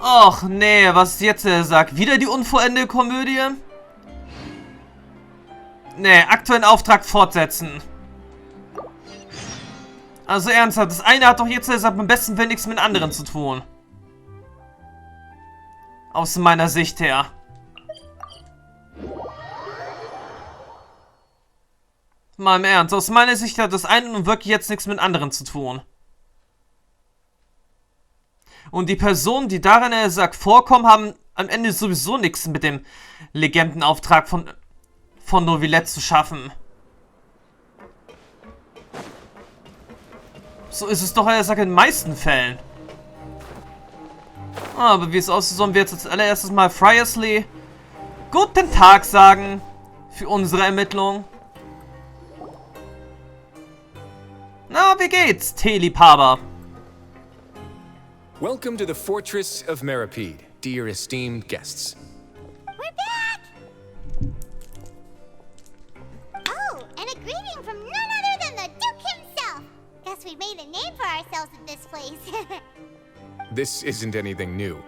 Och, nee, was jetzt sagt? Wieder die unvollendete Komödie? Nee, aktuellen Auftrag fortsetzen. Also ernsthaft, das eine hat doch jetzt am besten Willen nichts mit dem anderen zu tun. Aus meiner Sicht her. Mal im Ernst, aus meiner Sicht hat das eine nun wirklich jetzt nichts mit dem anderen zu tun. Und die Personen, die darin vorkommen, haben am Ende sowieso nichts mit dem Legendenauftrag von Neuvillette zu schaffen. So ist es doch in den meisten Fällen. Aber wie es aussieht, sollen wir jetzt als allererstes mal Friersley guten Tag sagen für unsere Ermittlung. Na, wie geht's, Teeliebhaber? Welcome to the Fortress of Meripede, dear esteemed guests. We're back! Oh, and a greeting from none other than the Duke himself! Guess we made a name for ourselves in this place. This isn't anything new.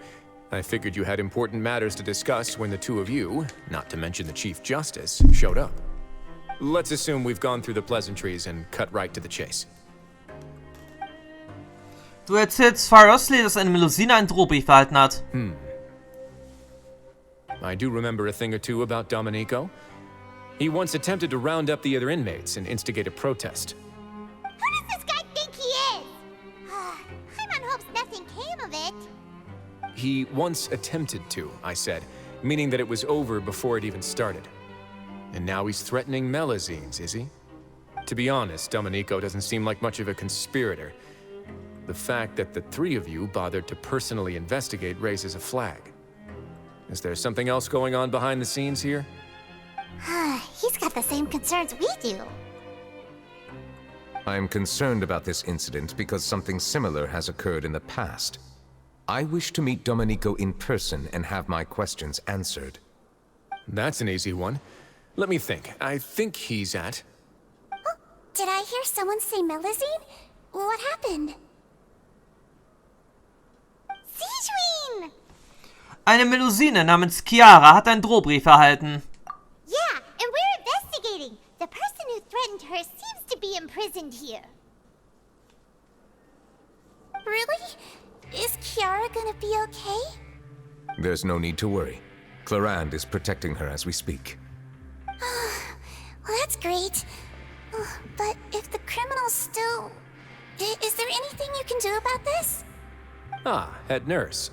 I figured you had important matters to discuss when the two of you, not to mention the Chief Justice, showed up. Let's assume we've gone through the pleasantries and cut right to the chase. Du erzählst Friersley, dass eine Melusine einen Drohbrief erhalten hat. I do remember a thing or two about Domenico. He once attempted to round up the other inmates and instigate a protest. Who does this guy think he is? Paimon hopes nothing came of it. He once attempted to, I said, meaning that it was over before it even started. And now he's threatening Melazines, is he? To be honest, Domenico doesn't seem like much of a conspirator. The fact that the three of you bothered to personally investigate raises a flag. Is there something else going on behind the scenes here? He's got the same concerns we do. I am concerned about this incident because something similar has occurred in the past. I wish to meet Domenico in person and have my questions answered. That's an easy one. Let me think. I think he's at... Oh, did I hear someone say Melazine? What happened? Sijuin! Eine Melusine namens Chiara hat einen Drohbrief erhalten. Yeah, and we're investigating. The person who threatened her seems to be imprisoned here. Really? Is Chiara gonna be okay? There's no need to worry. Clarande is protecting her as we speak. Well, that's great. But if the criminal's still... Is there anything you can do about this? Ah, head nurse.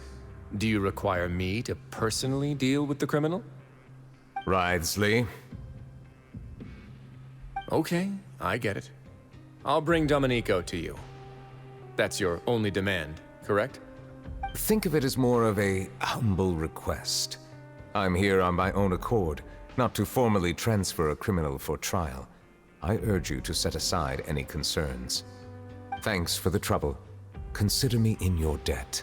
Do you require me to personally deal with the criminal? Writhsley. Okay, I get it. I'll bring Domenico to you. That's your only demand, correct? Think of it as more of a humble request. I'm here on my own accord, not to formally transfer a criminal for trial. I urge you to set aside any concerns. Thanks for the trouble. Consider me in your debt.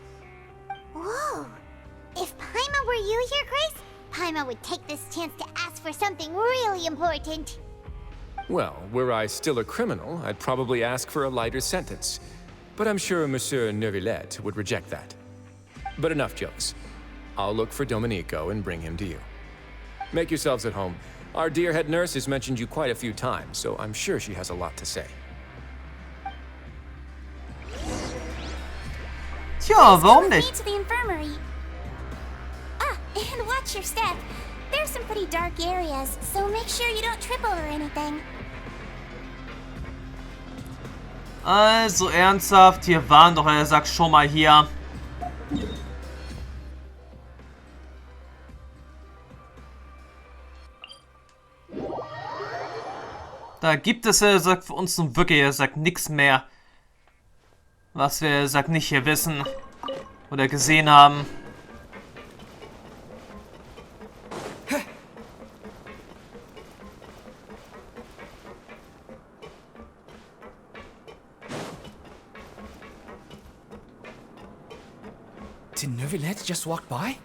Whoa! If Paimon were you here, Grace, Paimon would take this chance to ask for something really important. Well, were I still a criminal, I'd probably ask for a lighter sentence. But I'm sure Monsieur Neuvillette would reject that. But enough jokes. I'll look for Domenico and bring him to you. Make yourselves at home. Our dear head nurse has mentioned you quite a few times, so I'm sure she has a lot to say. Tja, warum Go with me nicht? to the infirmary. Ah, and watch your step. There's some pretty dark areas, so make sure you don't trip over anything. Also ernsthaft, wir waren doch, er sagt schon mal hier. Da gibt es, er sagt, für uns nun wirklich, er sagt, nichts mehr, was wir, er sagt, nicht hier wissen oder gesehen haben. Did Neuvillette just walk by?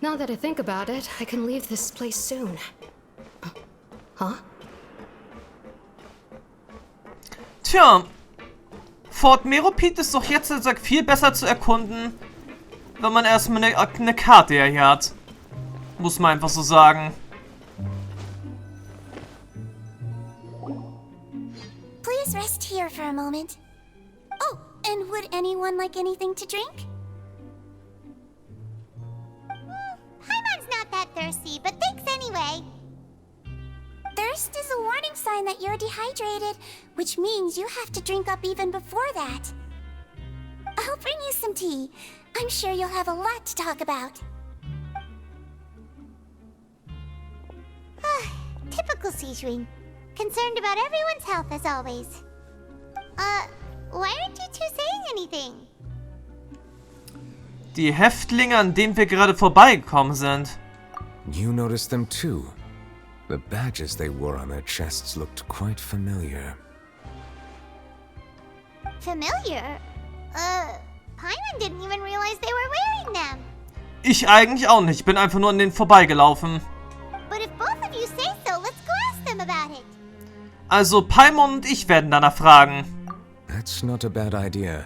Now that I think about it, I can leave this place soon. Huh? Tja, Fort Meropide ist doch jetzt, er sagt, viel besser zu erkunden wenn man erstmal eine Karte hier hat. Muss man einfach so sagen. Please rest here for a moment. Oh, and would anyone like anything to drink? Paimon's not that thirsty, but thanks anyway. Thirst is a warning sign that you're dehydrated, which means you have to drink up even before that. I'll bring you some tea. I'm sure you'll have a lot to talk about. Typical Sijun. Concerned about everyone's health as always. Why aren't you two saying anything? Die Häftlinge, an denen wir gerade vorbeigekommen sind. You noticed them too. The badges they wore on their chests looked quite familiar. Familiar? Paimon didn't even realize they were wearing them. Ich eigentlich auch nicht. Ich bin einfach nur an denen vorbeigelaufen. But if both of you say so, let's go ask them about it. Also Paimon und ich werden danach fragen. That's not a bad idea.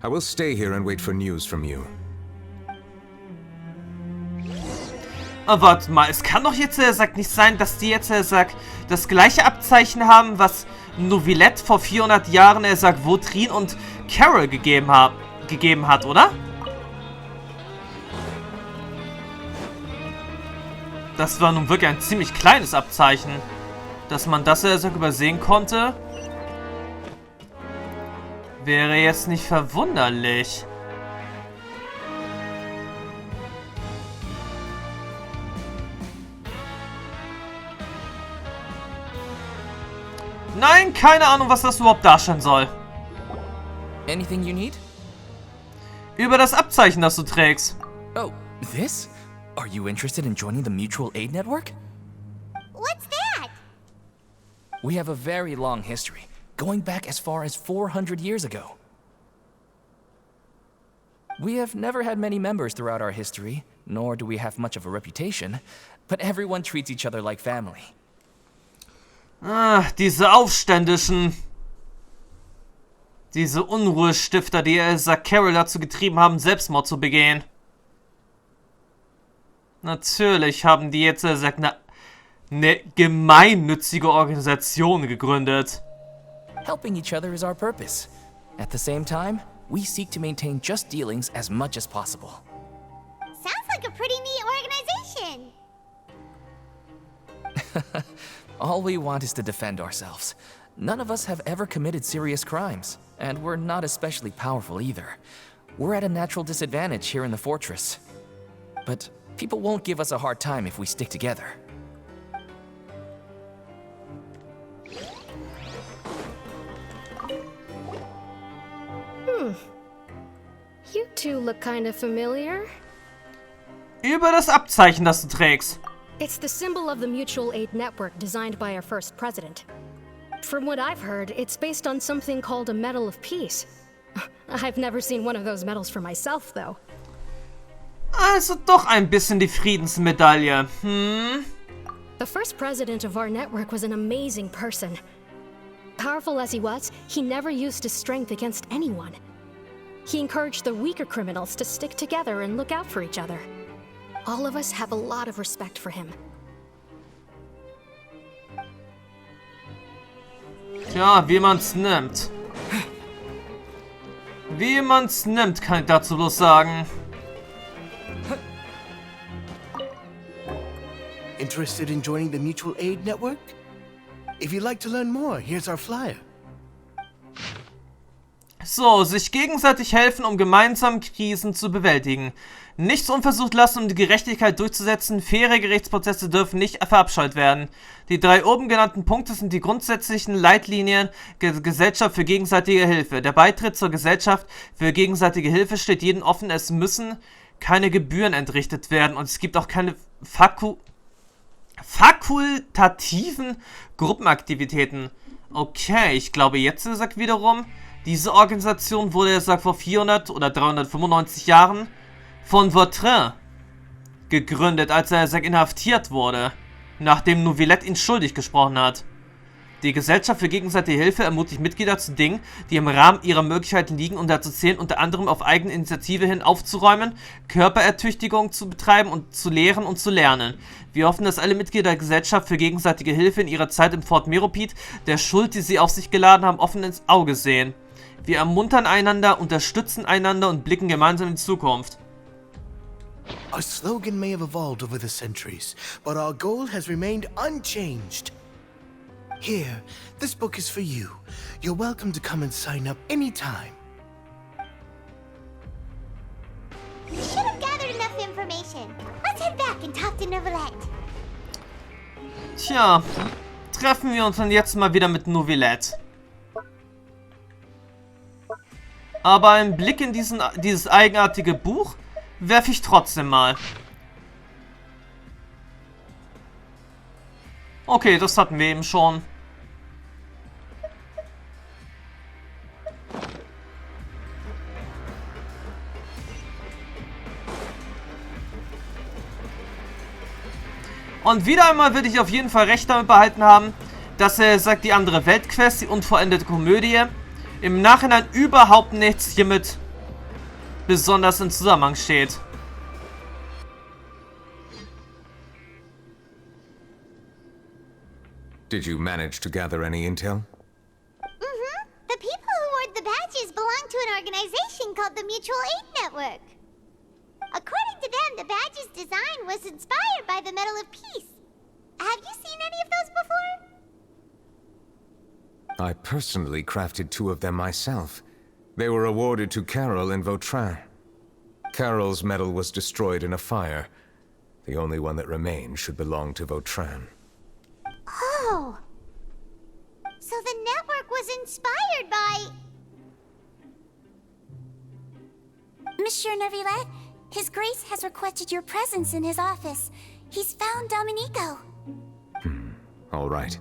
I will stay here and wait for news from you. Aber warte mal, es kann doch jetzt, nicht sein, dass die jetzt, das gleiche Abzeichen haben, was Neuvillette vor 400 Jahren, Vautrin und Carol gegeben hat, oder? Das war nun wirklich ein ziemlich kleines Abzeichen. Dass man das, übersehen konnte, wäre jetzt nicht verwunderlich. Nein, keine Ahnung, was das überhaupt darstellen soll. Anything you need? Über das Abzeichen, das du trägst. Oh, this? Are you interested in joining the Mutual Aid Network? What's that? We have a very long history, going back as far as 400 years ago. We have never had many members throughout our history, nor do we have much of a reputation, but everyone treats each other like family. Ah, diese Aufständischen. Diese Unruhestifter, die Carol dazu getrieben haben, Selbstmord zu begehen. Natürlich haben die jetzt eine gemeinnützige Organisation gegründet. Helping each other is our purpose. At the same time, we seek to maintain just dealings as much as possible. Sounds like a pretty neat organization. All we want is to defend ourselves. None of us have ever committed serious crimes, and we're not especially powerful either. We're at a natural disadvantage here in the fortress. But people won't give us a hard time if we stick together. You two look kind of familiar. Über das Abzeichen, das du trägst. It's the symbol of the Mutual Aid Network designed by our first president. From what I've heard, it's based on something called a Medal of Peace. I've never seen one of those medals for myself, though. Also doch ein bisschen die Friedensmedaille. The first president of our network was an amazing person. Powerful as he was, he never used his strength against anyone. He encouraged the weaker criminals to stick together and look out for each other. All of us have a lot of respect for him. Tja, wie man's nimmt. Wie man's nimmt, kann ich dazu bloß sagen. Interested in joining the Mutual Aid Network? If you'd like to learn more, here's our flyer. So, sich gegenseitig helfen, um gemeinsam Krisen zu bewältigen. Nichts unversucht lassen, um die Gerechtigkeit durchzusetzen. Faire Gerichtsprozesse dürfen nicht verabscheut werden. Die 3 oben genannten Punkte sind die grundsätzlichen Leitlinien der Gesellschaft für gegenseitige Hilfe. Der Beitritt zur Gesellschaft für gegenseitige Hilfe steht jedem offen. Es müssen keine Gebühren entrichtet werden und es gibt auch keine fakultativen Gruppenaktivitäten. Okay, ich glaube jetzt sagt wiederum, diese Organisation wurde vor 400 oder 395 Jahren von Vautrin gegründet, als er inhaftiert wurde, nachdem Neuvillette ihn schuldig gesprochen hat. Die Gesellschaft für gegenseitige Hilfe ermutigt Mitglieder zu Dingen, die im Rahmen ihrer Möglichkeiten liegen und dazu zählen, unter anderem auf eigene Initiative hin aufzuräumen, Körperertüchtigung zu betreiben und zu lehren und zu lernen. Wir hoffen, dass alle Mitglieder der Gesellschaft für gegenseitige Hilfe in ihrer Zeit im Fort Meropid der Schuld, die sie auf sich geladen haben, offen ins Auge sehen. Wir ermuntern einander, unterstützen einander und blicken gemeinsam in die Zukunft. Our slogan may have evolved over the centuries, but our goal has remained unchanged. Here, this book is for you. You're welcome to come and sign up anytime. We should have gathered enough information. Let's head back and talk to Neuvillette. Tja, treffen wir uns dann jetzt mal wieder mit Neuvillette. Aber ein Blick in dieses eigenartige Buch werfe ich trotzdem mal. Okay, das hatten wir eben schon. Und wieder einmal würde ich auf jeden Fall recht damit behalten haben, dass er sagt, die andere Weltquest, die unvollendete Komödie, im Nachhinein überhaupt nichts hiermit besonders in Zusammenhang steht. Did you manage to gather any intel? The people who award the badges belong to an organization called the Mutual Aid Network. According to them, the badge's design was inspired by the Medal of Peace. Have you seen any of those before? I personally crafted 2 of them myself. They were awarded to Carol in Vautrin. Carol's medal was destroyed in a fire. The only one that remained should belong to Vautrin. Oh. So the network was inspired by... Monsieur Neuvillette, His Grace has requested your presence in his office. He's found Domenico. All right.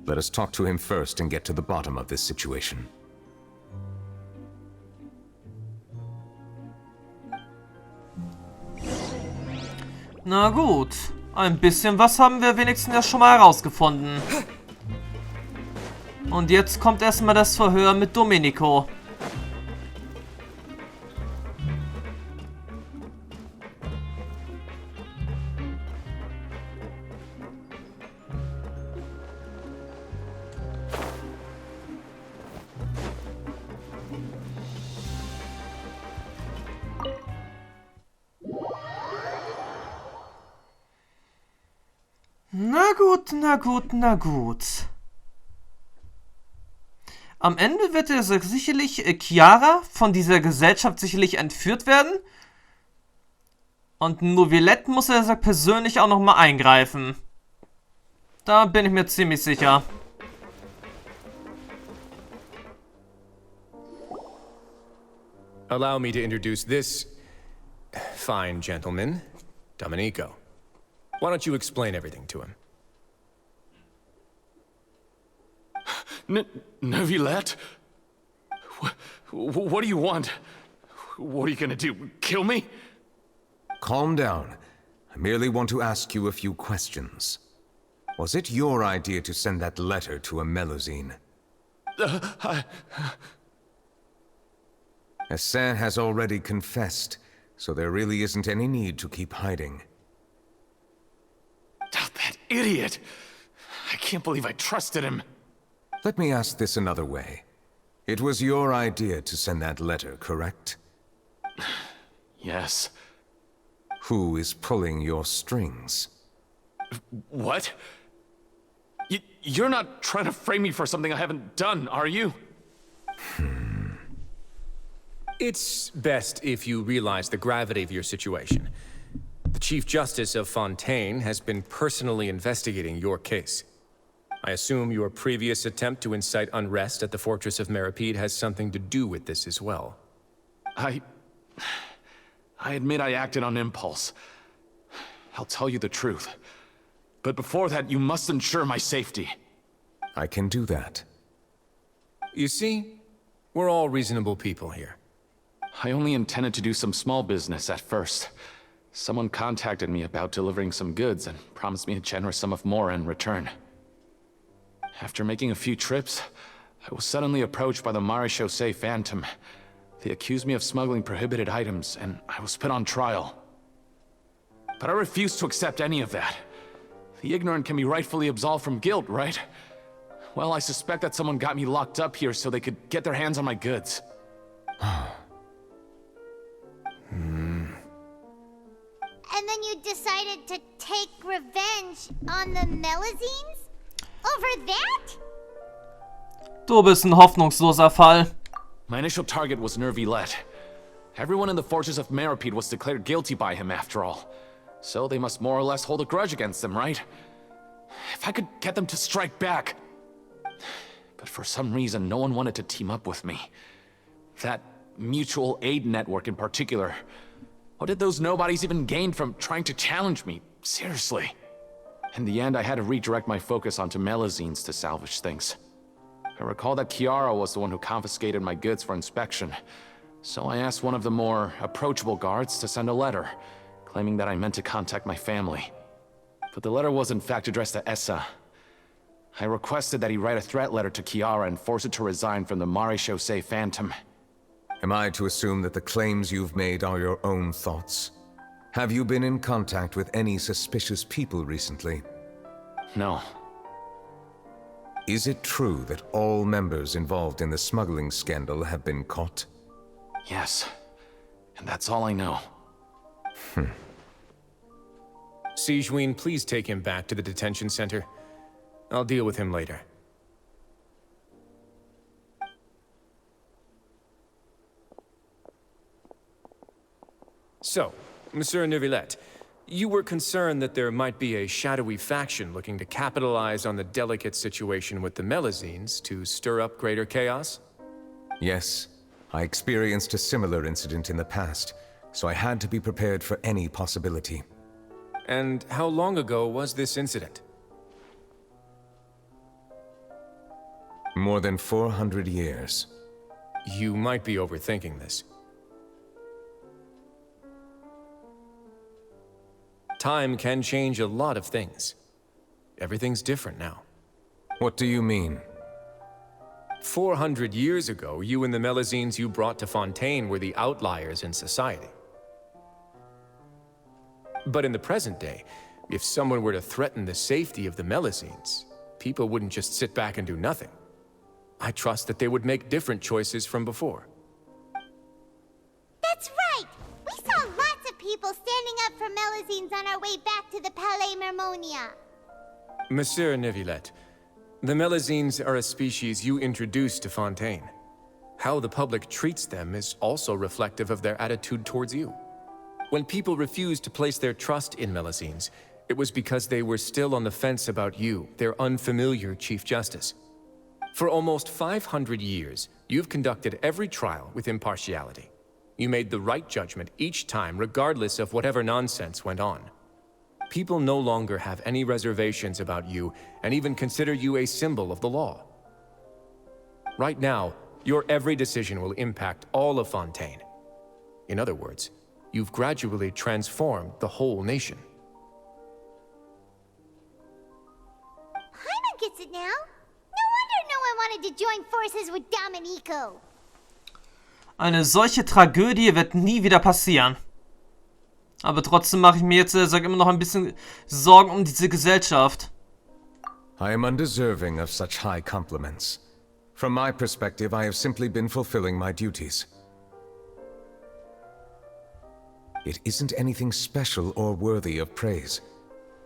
Let us talk to him first and get to the bottom of this situation. Na gut, ein bisschen was haben wir wenigstens ja schon mal herausgefunden. Und jetzt kommt erstmal das Verhör mit Domenico. Na gut, na gut, na gut. Am Ende wird er sicherlich Chiara von dieser Gesellschaft sicherlich entführt werden. Und Neuvillette muss er persönlich auch nochmal eingreifen. Da bin ich mir ziemlich sicher. Allow me to introduce this fine gentleman, Domenico. Why don't you explain everything to him? Neuvillette? What do you want? What are you gonna do? Kill me? Calm down. I merely want to ask you a few questions. Was it your idea to send that letter to a Melusine? Hassan has already confessed, so there really isn't any need to keep hiding. That idiot! I can't believe I trusted him. Let me ask this another way. It was your idea to send that letter, correct? Yes. Who is pulling your strings? What? You're not trying to frame me for something I haven't done, are you? It's best if you realize the gravity of your situation. The Chief Justice of Fontaine has been personally investigating your case. I assume your previous attempt to incite unrest at the Fortress of Meropide has something to do with this as well. I admit I acted on impulse. I'll tell you the truth. But before that, you must ensure my safety. I can do that. You see, we're all reasonable people here. I only intended to do some small business at first. Someone contacted me about delivering some goods and promised me a generous sum of more in return. After making a few trips, I was suddenly approached by the marechaussee Phantom. They accused me of smuggling prohibited items, and I was put on trial. But I refused to accept any of that. The ignorant can be rightfully absolved from guilt, right? Well, I suspect that someone got me locked up here so they could get their hands on my goods. And then you decided to take revenge on the Melazines? Over that? Du bist ein hoffnungsloser Fall. My initial target was Neuvillette. Everyone in the fortress of Meropide was declared guilty by him after all. So they must more or less hold a grudge against them, right? If I could get them to strike back. But for some reason, no one wanted to team up with me. That mutual aid network in particular. What did those nobodies even gain from trying to challenge me? Seriously. In the end, I had to redirect my focus onto Melazines to salvage things. I recall that Kiara was the one who confiscated my goods for inspection. So I asked one of the more approachable guards to send a letter, claiming that I meant to contact my family. But the letter was in fact addressed to Essa. I requested that he write a threat letter to Kiara and force her to resign from the marechaussee Phantom. Am I to assume that the claims you've made are your own thoughts? Have you been in contact with any suspicious people recently? No. Is it true that all members involved in the smuggling scandal have been caught? Yes. And that's all I know. Sijuin, please take him back to the detention center. I'll deal with him later. So, Monsieur Neuvillette, you were concerned that there might be a shadowy faction looking to capitalize on the delicate situation with the Melazines to stir up greater chaos? Yes. I experienced a similar incident in the past, so I had to be prepared for any possibility. And how long ago was this incident? More than 400 years. You might be overthinking this. Time can change a lot of things. Everything's different now. What do you mean? 400 years ago, you and the Melazines you brought to Fontaine were the outliers in society. But in the present day, if someone were to threaten the safety of the Melazines, people wouldn't just sit back and do nothing. I trust that they would make different choices from before. That's right! We saw lots of people standing up for Melazines on our way back to the Palais Mermonia. Monsieur Neuvillette, the Melazines are a species you introduced to Fontaine. How the public treats them is also reflective of their attitude towards you. When people refused to place their trust in Melazines, it was because they were still on the fence about you, their unfamiliar Chief Justice. For almost 500 years, you've conducted every trial with impartiality. You made the right judgment each time, regardless of whatever nonsense went on. People no longer have any reservations about you and even consider you a symbol of the law. Right now, your every decision will impact all of Fontaine. In other words, you've gradually transformed the whole nation. Paimon gets it now. No wonder no one wanted to join forces with Domenico. Eine solche Tragödie wird nie wieder passieren. Aber trotzdem mache ich mir jetzt immer noch ein bisschen Sorgen um diese Gesellschaft. I am undeserving of such high compliments. From my perspective, I have simply been fulfilling my duties. It isn't anything special or worthy of praise.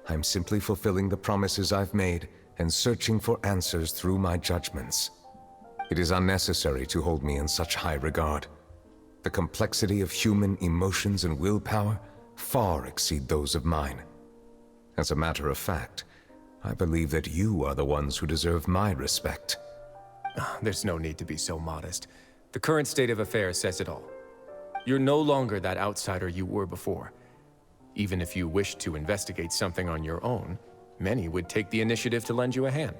I'm simply fulfilling the promises I've made and searching for answers through my judgments. It is unnecessary to hold me in such high regard. The complexity of human emotions and willpower far exceed those of mine. As a matter of fact, I believe that you are the ones who deserve my respect. There's no need to be so modest. The current state of affairs says it all. You're no longer that outsider you were before. Even if you wished to investigate something on your own, many would take the initiative to lend you a hand.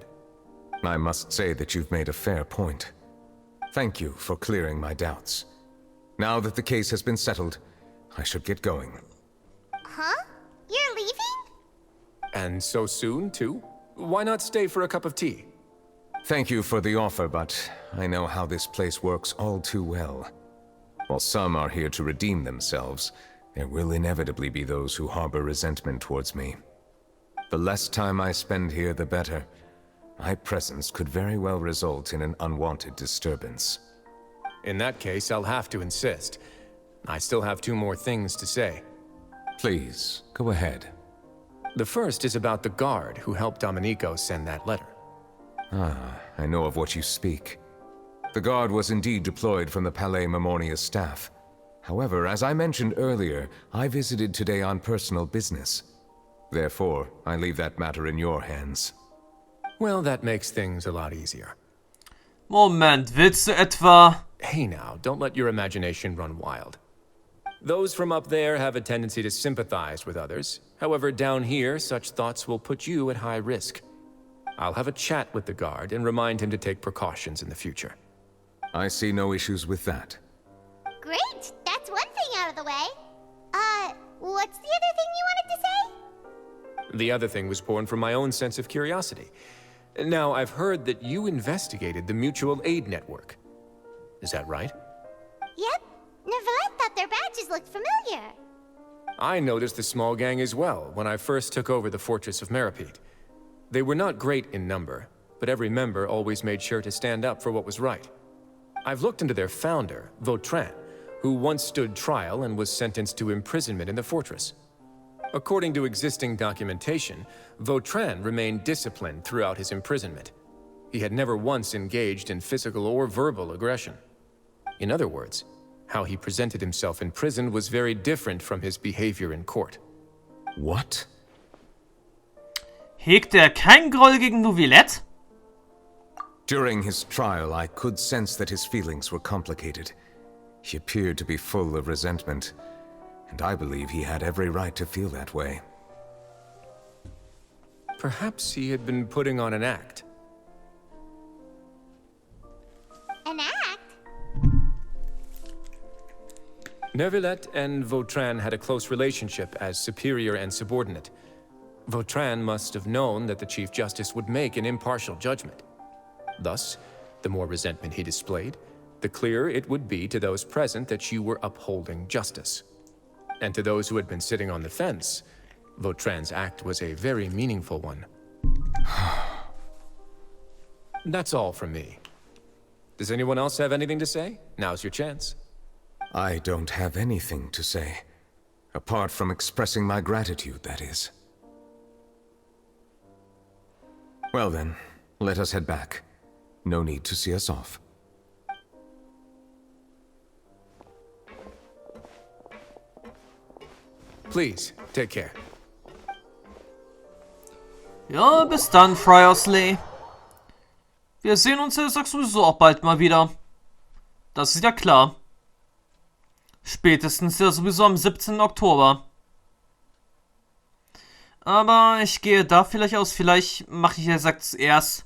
I must say that you've made a fair point. Thank you for clearing my doubts. Now that the case has been settled, I should get going. Huh? You're leaving? And so soon, too? Why not stay for a cup of tea? Thank you for the offer, but I know how this place works all too well. While some are here to redeem themselves, there will inevitably be those who harbor resentment towards me. The less time I spend here, the better. My presence could very well result in an unwanted disturbance. In that case, I'll have to insist. I still have 2 more things to say. Please, go ahead. The first is about the guard who helped Domenico send that letter. Ah, I know of what you speak. The guard was indeed deployed from the Palais Memoria's staff. However, as I mentioned earlier, I visited today on personal business. Therefore, I leave that matter in your hands. Well, that makes things a lot easier. Moment, willst du etwa... Hey now, don't let your imagination run wild. Those from up there have a tendency to sympathize with others. However, down here, such thoughts will put you at high risk. I'll have a chat with the guard and remind him to take precautions in the future. I see no issues with that. Great! That's one thing out of the way. What's the other thing you wanted to say? The other thing was born from my own sense of curiosity. Now, I've heard that you investigated the mutual aid network. Is that right? Yep. Neuvillette thought their badges looked familiar. I noticed the small gang as well when I first took over the fortress of Meropide. They were not great in number, but every member always made sure to stand up for what was right. I've looked into their founder, Fontaine, who once stood trial and was sentenced to imprisonment in the fortress. According to existing documentation, Fontaine remained disciplined throughout his imprisonment. He had never once engaged in physical or verbal aggression. In other words, how he presented himself in prison was very different from his behavior in court. What? Hegt kein Groll gegen Neuvillette? During his trial, I could sense that his feelings were complicated. He appeared to be full of resentment, and I believe he had every right to feel that way. Perhaps he had been putting on an act. An act? Neuvillette and Fontaine had a close relationship as superior and subordinate. Fontaine must have known that the Chief Justice would make an impartial judgment. Thus, the more resentment he displayed, the clearer it would be to those present that you were upholding justice. And to those who had been sitting on the fence, Vautrin's act was a very meaningful one. That's all from me. Does anyone else have anything to say? Now's your chance. I don't have anything to say. Apart from expressing my gratitude, that is. Well then, let us head back. No need to see us off. Please, take care. Ja, bis dann, Friosley. Wir sehen uns ja sowieso auch bald mal wieder. Das ist ja klar. Spätestens ja sowieso am 17. Oktober. Aber ich gehe da vielleicht aus. Vielleicht mache ich ja zuerst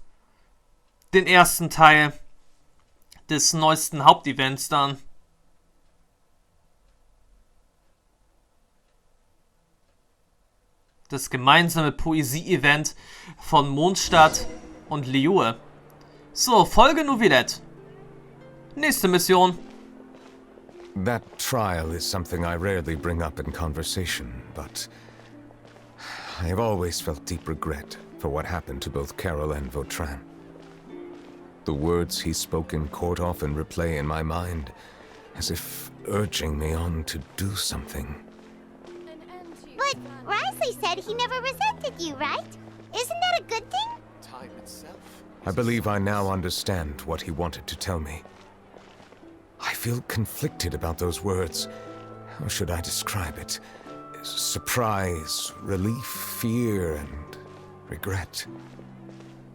den ersten Teil des neuesten Hauptevents dann. Das gemeinsame Poesie-Event von Mondstadt und Liyue. So, Folge Neuvillette. Nächste Mission. That trial is something I rarely bring up in conversation, but I have always felt deep regret for what happened to both Carol and Vautrin. The words he spoke in court often replay in my mind, as if urging me on to do something. But Risley said he never resented you, right? Isn't that a good thing? Time itself. I believe I now understand what he wanted to tell me. I feel conflicted about those words. How should I describe it? Surprise, relief, fear, and regret.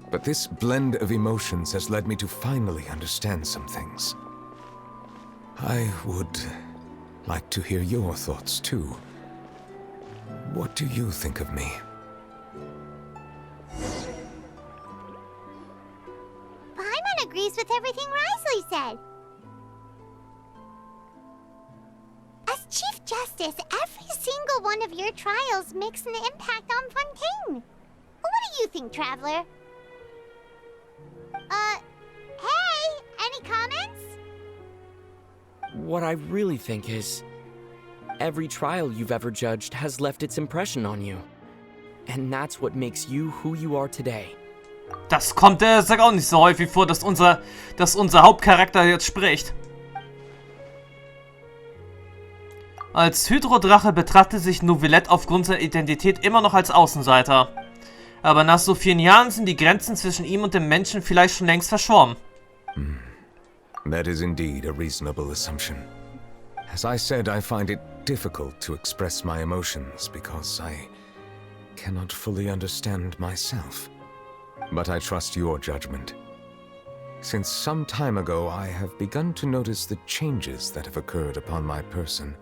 But this blend of emotions has led me to finally understand some things. I would like to hear your thoughts, too. What do you think of me? Paimon agrees with everything Risley said. As Chief Justice, every single one of your trials makes an impact on Fontaine. What do you think, Traveler? Hey, any comments? What I really think is, every trial you've ever judged has left its impression on you. And that's what makes you who you are today. Das kommt sag auch nicht so häufig vor, dass unser Hauptcharakter jetzt spricht. Als Hydrodrache betrachtet sich Neuvillette aufgrund seiner Identität immer noch als Außenseiter. Aber nach so vielen Jahren sind die Grenzen zwischen ihm und dem Menschen vielleicht schon längst verschwommen. That is indeed a reasonable assumption. As I said, I find it difficult to express my emotions because I cannot fully understand myself. But I trust your judgment. Since some time ago, I have begun to notice the changes that have occurred upon my person.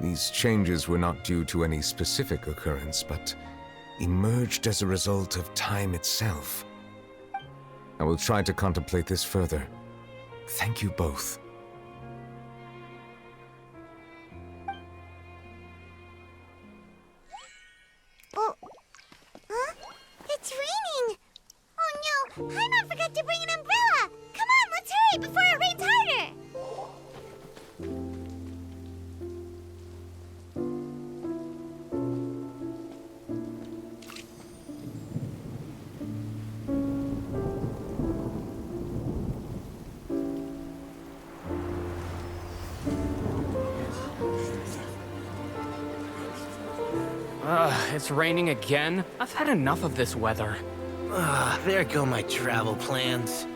These changes were not due to any specific occurrence, but emerged as a result of time itself. I will try to contemplate this further. Thank you both. Oh, huh? It's raining! Oh no, Paimon forgot to bring an umbrella! Come on, let's hurry before it rains harder! It's raining again? I've had enough of this weather. There go my travel plans.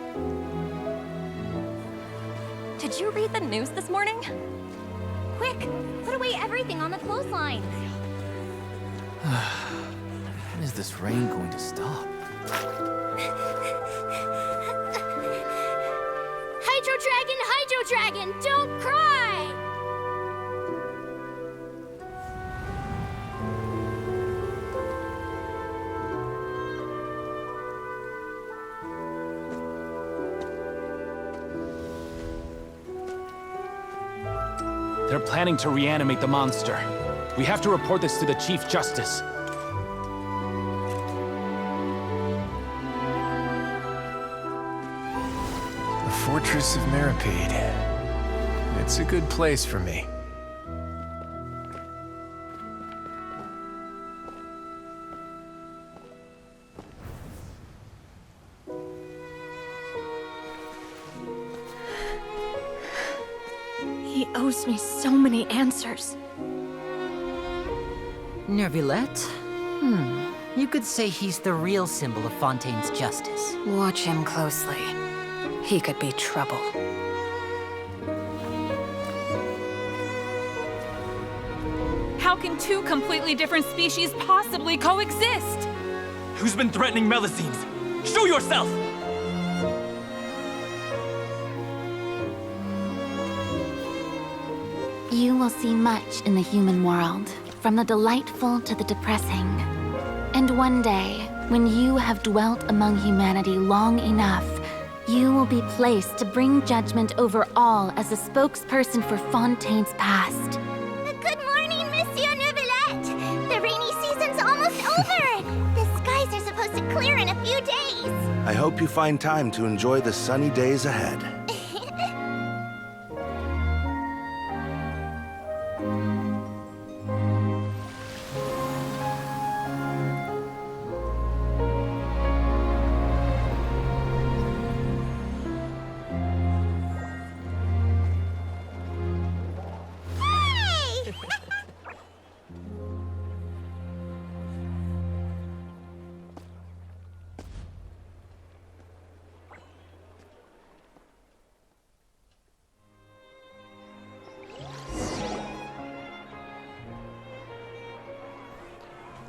Did you read the news this morning? Quick, put away everything on the clothesline. When is this rain going to stop? Hydro Dragon, don't cry! They're planning to reanimate the monster. We have to report this to the Chief Justice. The Fortress of Meropide. It's a good place for me. He owes me so many answers. Neuvillette? You could say he's the real symbol of Fontaine's justice. Watch him closely. He could be trouble. How can two completely different species possibly coexist? Who's been threatening Melusines? Show yourself! You will see much in the human world, from the delightful to the depressing. And one day, when you have dwelt among humanity long enough, you will be placed to bring judgment over all as a spokesperson for Fontaine's past. Good morning, Monsieur Neuvillette! The rainy season's almost over! The skies are supposed to clear in a few days! I hope you find time to enjoy the sunny days ahead.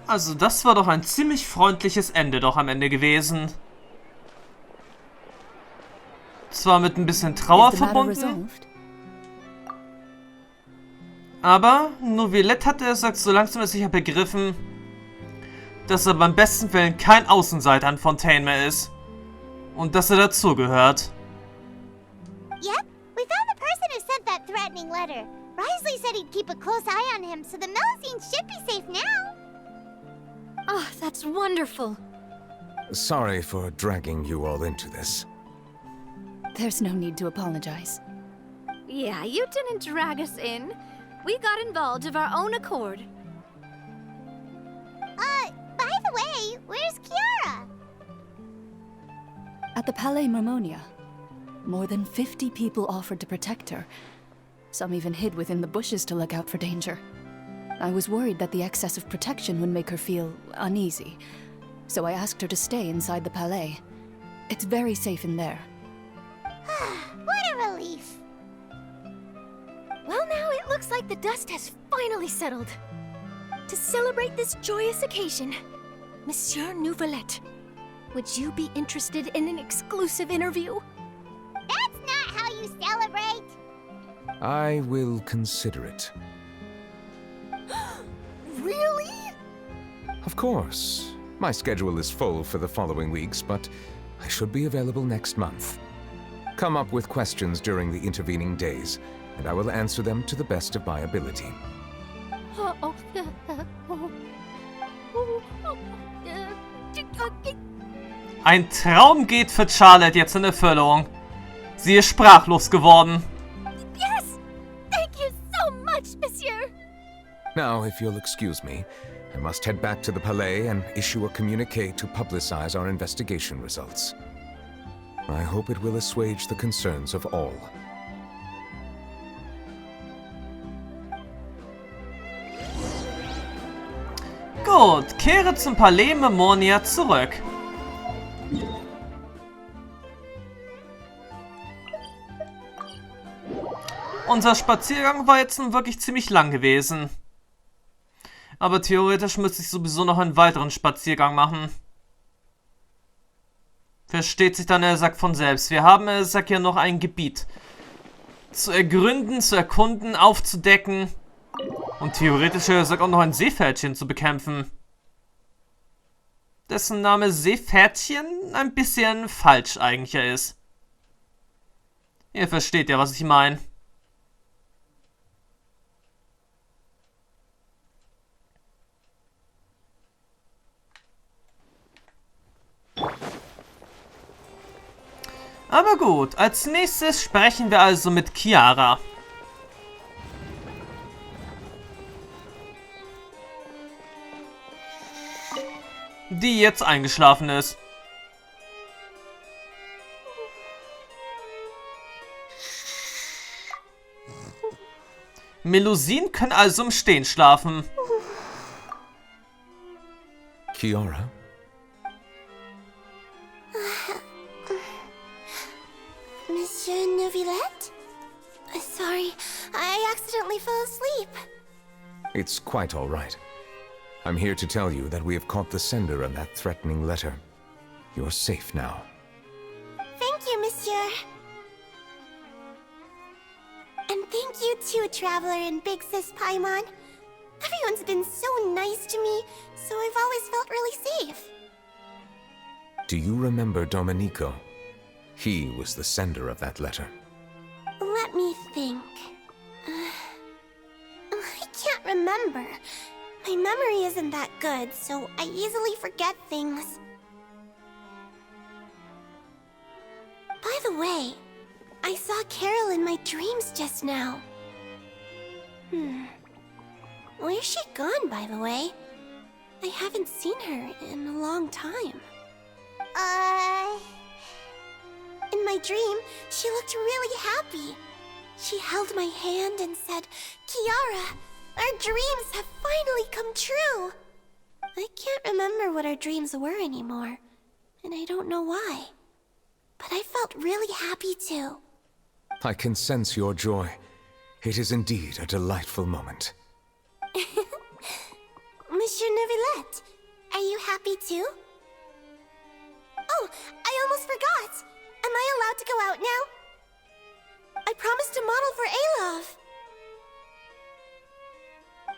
Also das war doch ein ziemlich freundliches Ende doch am Ende gewesen. Zwar mit ein bisschen Trauer verbunden, aber Neuvillette hat sagt so langsam aber sicher begriffen, dass er beim besten Willen kein Außenseiter an Fontaine mehr ist und dass er dazugehört. Yep, we found the person who sent that threatening letter. Risley said he'd keep a close eye on him, so the Melusines should be safe now. Oh, that's wonderful. Sorry for dragging you all into this. There's no need to apologize. Yeah, you didn't drag us in. We got involved of our own accord. By the way, where's Kiara? At the Palais Marmonia, more than 50 people offered to protect her. Some even hid within the bushes to look out for danger. I was worried that the excess of protection would make her feel uneasy, so I asked her to stay inside the Palais. It's very safe in there. What a relief. Well, now it looks like the dust has finally settled. To celebrate this joyous occasion, Monsieur Neuvillette, would you be interested in an exclusive interview? That's not how you celebrate. I will consider it. Really? Of course. My schedule is full for the following weeks, but I should be available next month. Come up with questions during the intervening days, and I will answer them to the best of my ability. Ein Traum geht für Charlotte jetzt in Erfüllung. Sie ist sprachlos geworden. Yes! Thank you so much, Monsieur! Now, if you'll excuse me, I must head back to the Palais and issue a communique to publicize our investigation results. I hope it will assuage the concerns of all. Gut, kehre zum Palais Marmonia zurück. Unser Spaziergang war jetzt nun wirklich ziemlich lang gewesen. Aber theoretisch müsste ich sowieso noch einen weiteren Spaziergang machen. Versteht sich dann, er sagt von selbst. Wir haben, er sagt ja, noch ein Gebiet zu ergründen, zu erkunden, aufzudecken. Und theoretisch, er sagt auch noch ein Seepferdchen zu bekämpfen. Dessen Name Seepferdchen ein bisschen falsch eigentlich ist. Ihr versteht ja, was ich meine. Aber gut, als nächstes sprechen wir also mit Kiara. Die jetzt eingeschlafen ist. Melusinen können also im Stehen schlafen. Kiara? Monsieur Neuvillette? Sorry, I accidentally fell asleep. It's quite all right. I'm here to tell you that we have caught the sender of that threatening letter. You're safe now. Thank you, Monsieur. And thank you too, Traveler and Big Sis Paimon. Everyone's been so nice to me, so I've always felt really safe. Do you remember Domenico? He was the sender of that letter. Let me think. I can't remember. My memory isn't that good, so I easily forget things. By the way, I saw Carol in my dreams just now. Where's she gone, by the way? I haven't seen her in a long time. In my dream, she looked really happy. She held my hand and said, "Kiara, our dreams have finally come true." I can't remember what our dreams were anymore, and I don't know why. But I felt really happy too. I can sense your joy. It is indeed a delightful moment. Monsieur Neuvillette, are you happy too? Oh, I almost forgot! Am I allowed to go out now? I promised to model for Alov.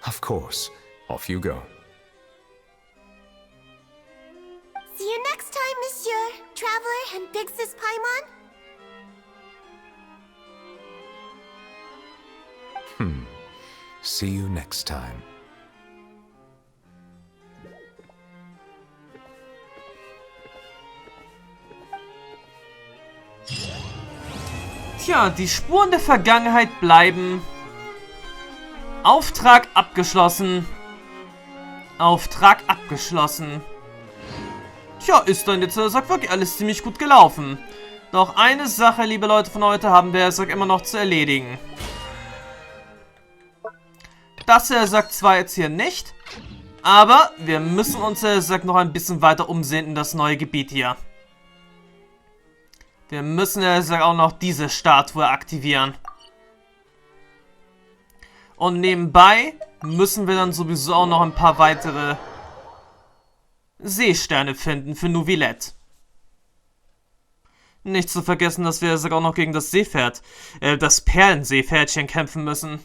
Of course. Off you go. See you next time, Monsieur, Traveler, and Big Sis Paimon. See you next time. Tja, die Spuren der Vergangenheit bleiben. Auftrag abgeschlossen. Auftrag abgeschlossen. Tja, ist dann jetzt, sagt wirklich alles ziemlich gut gelaufen. Doch eine Sache, liebe Leute von heute, haben wir, sagt, immer noch zu erledigen. Das, sagt zwar jetzt hier nicht, aber wir müssen uns, sagt, noch ein bisschen weiter umsehen in das neue Gebiet hier. Wir müssen, sagt, auch noch diese Statue aktivieren. Und nebenbei müssen wir dann sowieso auch noch ein paar weitere Seesterne finden für Neuvillette. Nicht zu vergessen, dass wir sogar auch noch gegen das Seepferd, das Perlenseepferdchen kämpfen müssen.